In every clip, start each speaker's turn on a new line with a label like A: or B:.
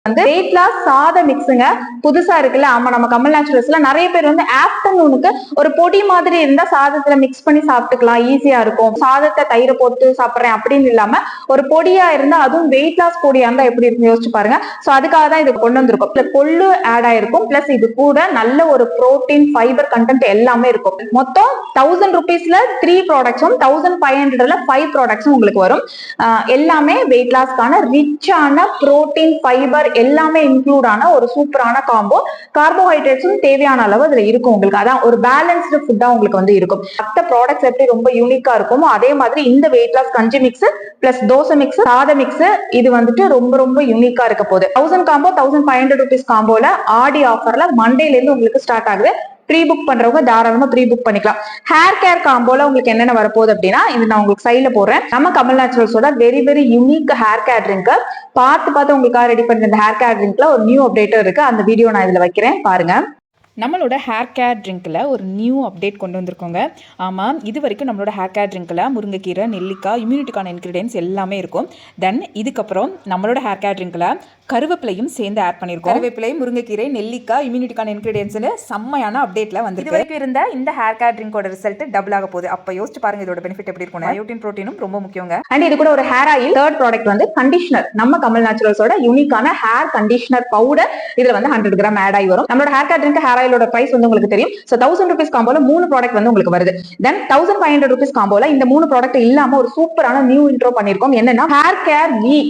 A: வந்து weight loss சாத மிக்ஸுங்க. புதுசா இருக்குல்ல. ஆமா, நம்ம கமல் நேச்சுரல்ஸ்ல நிறைய பேர் வந்து ஆஃப்டர்நூனுக்கு ஒரு பொடி மாதிரி இருந்தா சாதத்துல மிக்ஸ் பண்ணி சாப்பிட்டுக்கலாம், ஈஸியா இருக்கும். சாதத்தை தயிரை போட்டு சாப்பிடுறேன் அப்படின்னு இல்லாம ஒரு பொடியா இருந்தா, அதுவும் வெயிட் லாஸ் பொடியா இருந்தா எப்படி இருக்குன்னு யோசிச்சு பாருங்க. சோ அதுக்காக தான் இது கொண்டு வந்திருக்கும். கொள்ளு ஆட் ஆயிருக்கும், பிளஸ் இது கூட நல்ல ஒரு புரோட்டீன் ஃபைபர் கண்டென்ட் எல்லாமே இருக்கும். மொத்தம் 1000 rupeesல 3 ப்ராடக்ட்ஸும் 1500ல 5 ப்ராடக்ட்ஸும் உங்களுக்கு வரும். எல்லாமே வெயிட் லாஸ்க்கான ரிச்சான புரோட்டீன் ஃபைபர் எல்லாமே இன்க்ளூட் ஆன ஒரு சூப்பரான காம்போ. கார்போஹைட்ரேட்ஸும் தேவையான அளவு அதுல இருக்கும். உங்களுக்கு அதான் ஒரு பேலன்ஸ்டு ஃபுட்டா உங்களுக்கு வந்து இருக்கும். மற்ற ப்ராடக்ட்ஸ் எப்படி ரொம்ப யூனிக்கா இருக்குமோ அதே மாதிரி இந்த வெயிட் லாஸ் கஞ்சி மிக்ஸ் பிளஸ் தோசை மிக்ஸ், சாத மிக்ஸ் இது வந்துட்டு ரொம்ப ரொம்ப யூனிக்கா இருக்க போகுது. 1000 காம்போ 1500 rupees காம்போல ஆடி ஆஃபர்ல மண்டேல இருந்து உங்களுக்கு ஸ்டார்ட் ஆகுது. ப்ரீ புக் பண்றவங்க தாராளமா ப்ரீ புக் பண்ணிக்கலாம். ஹேர் கேர் காம்போல உங்களுக்கு என்னென்ன வரப்போகுது அப்படின்னா, இது நான் உங்களுக்கு சைட்ல போடுறேன். நம்ம கமல் நேச்சுரல்ஸோட very very unique hair care drink பார்த்து உங்களுக்காக ரெடி பண்ண இந்த ஹேர் கேர் ட்ரிங்க்ல ஒரு நியூ அப்டேட்டும் இருக்கு. அந்த வீடியோ நான் இதுல வைக்கிறேன், பாருங்க.
B: நம்மளோட ஹேர் கேர் ட்ரிங்க்கில் ஒரு நியூ அப்டேட் கொண்டு வந்திருக்கோங்க. ஆமாம், இது வரைக்கும் நம்மளோட ஹேர் கேர் ட்ரிங்க்கில் முருங்கைக்கீரை, நெல்லிக்காய், இம்யூனிட்டிக்கான இன்க்ரீடியன்ஸ் எல்லாமே இருக்கும். தென் இதுக்கப்புறம் நம்மளோட ஹேர் கேர் ட்ரிங்க்கில் கருவேப்பிலையும் சேர்ந்து ஆட் பண்ணியிருக்கோம். கருவேப்பிலை, முருங்கைக்கீரை, நெல்லிக்காய், இம்யூனிட்டிக்கான இன்க்ரீடியன்ஸ்னு செம்மையான அப்டேட்டில் வந்து இது வரைக்கும் இருந்த இந்த ஹேர் கேர் ட்ரிங்கோட ரிசல்ட் டபுள் ஆக போகுது. அப்போ யோசிச்சு பாருங்க இதோட பெனிஃபிட் எப்படி இருக்கும். பயோட்டின் ப்ரோட்டீனும் ரொம்ப முக்கியங்க.
A: அண்ட் இது கூட ஒரு ஹேர் ஆயில் தேர்ட் ப்ராடக்ட் வந்து கண்டிஷனர். நம்ம கமல் நேச்சுரல்ஸோட யூனிக்கான ஹேர் கண்டிஷனர் பவுடர் இதுல வந்து 100 கிராம் ஆட் ஆகி வரும். நம்மளோட ஹேர் கேர் ட்ரிங்க் ஹேர் ஆயிலோட பிரைஸ் வந்து உங்களுக்கு தெரியும். சோ 1000 rupees காம்போல 3 ப்ராடக்ட் வந்து உங்களுக்கு வருது. தென் 1500 rupees காம்போல இந்த 3 ப்ராடக்ட் இல்லாம ஒரு சூப்பரான நியூ இன்ட்ரோ பண்ணிருக்கோம். என்னன்னா ஹேர் கேர் கீ.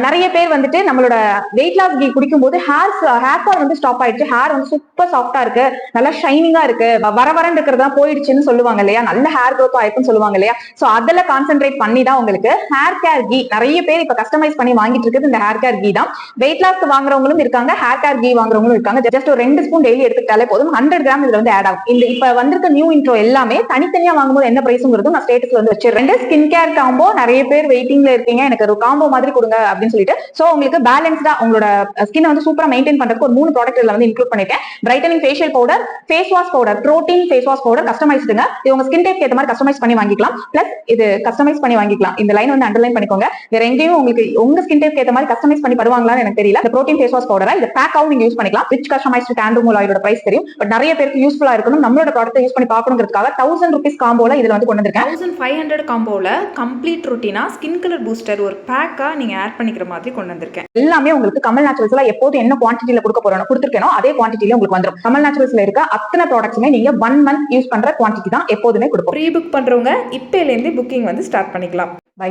A: நிறைய பேர் வந்துட்டு நம்மளோட வெயிட் லாஸ் கீ குடிக்கும் போது ஹேர் ஃபால் வந்து ஸ்டாப் ஆயிடுச்சு, ஹேர் வந்து சூப்பர் சாஃப்டா இருக்கு, நல்லா ஷைனிங்கா இருக்கு, வரன்னு இருக்கிறதா போயிடுச்சுன்னு சொல்லுவாங்க இல்லையா, நல்ல ஹேர் க்ரோத் ஆயிருக்குன்னு சொல்லுவாங்க இல்லையா. சோ அதுல கான்சென்ட்ரேட் பண்ணி தான் உங்களுக்கு ஹேர் கேர் கீ நிறைய பேர் இப்ப கஸ்டமைஸ் பண்ணி வாங்கிட்டு இருக்குது. இந்த ஹேர் கேர் கீ தான். வெயிட் லாஸ்க்கு வாங்குறவங்களும் இருக்காங்க, ஹேர் கேர் கீ வாங்குறவங்களும் இருக்காங்க. ஜஸ்ட் ஒரு 2 ஸ்பூன் டெய்லி எடுத்துக்கிட்டாலே போதும். 100 கிராம் இதுல வந்து ஆட் ஆகும். இந்த இப்ப வந்திருக்க நியூ இன்ட்ரோ எல்லாமே தனித்தனியா வாங்கும்போது என்ன பிரைஸ்ங்கிறதும் நான் ஸ்டேட்டஸ்ல வந்து வச்சிருக்கேன். ஸ்கின் கேர் காம்போ நிறைய பேர் வெயிட்டிங்ல இருக்கீங்க, எனக்கு ஒரு காம்போ மாதிரி கொடுங்க அப்படின்னு சொல்லிட்டு. சோ உங்களுக்கு பேலன்ஸ்டா உங்களோட ஸ்கின் வந்து சூப்பரா மெயின்டைன் பண்றதுக்கு ஒரு 3 ப்ராடக்ட் இதுல வந்து இன்க்ளூட் பண்ணிருக்கேன். Brightening facial powder, face wash powder, protein face wash powder கஸ்டமைஸ்டுங்க. இது உங்க ஸ்கின் டைப் ஏத்த மாதிரி கஸ்டமைஸ் பண்ணி வாங்கிக்கலாம். பிளஸ் இது கஸ்டமைஸ் பண்ணி வாங்கிக்கலாம். இந்த லைன் வந்து அண்டர்லைன் பண்ணிக்கோங்க. வேற எங்கேயும் உங்களுக்கு உங்க ஸ்கின் டைப் ஏத்த மாதிரி கஸ்டமைஸ் பண்ணி பண்ணுவாங்களான்னு எனக்கு தெரியல. இந்த புரோட்டீன் ஃபேஸ் வாஷ் பவுடரை இந்த பேக்காவும் நீங்க யூஸ் பண்ணிக்கலாம். விச் கஸ்டமைஸ்டு டாண்ட்ரூம் ஆயிலோட பிரைஸ் தெரியும், பட் நிறைய பேருக்கு யூஸ்ஃபுல்லா இருக்கணும், நம்மளோட ப்ராடக்ட் யூஸ் பண்ணி பார்க்கணுங்கிறதுக்காக 1000 rupees காம்போல இதுல வந்து கொண்டு வந்திருக்கேன்.
B: 1500 காம்போல கம்ப்ளீட் ரொட்டீனா ஸ்கின் கலர் பூஸ்டர் ஒரு பேக்கா நீங்க ஆட் பண்ணிக்கிற மாதிரி கொண்டு வந்திருக்கேன்.
A: எல்லாமே உங்களுக்கு கமல் நேச்சுரல்ஸ்ல எப்போது என்ன குவான்டிட்டில கொடுத்துருக்கேனோ அதே குவான்டிட்டில உங்களுக்கு வந்துடும். கமல் நேச்சுரல்ஸ்ல இருக்க அத்தனை ப்ராடக்ட்ஸுமே நீங்க 1 month யூஸ் பண்ற குவான்டிட்டி தான் எப்போதுமே கொடுப்போம்.
B: ப்ரீ புக் பண்றவங்க இப்பையில இருந்து புக்கிங் வந்து ஸ்டார்ட் பண்ணிக்கலாம்.
A: பை.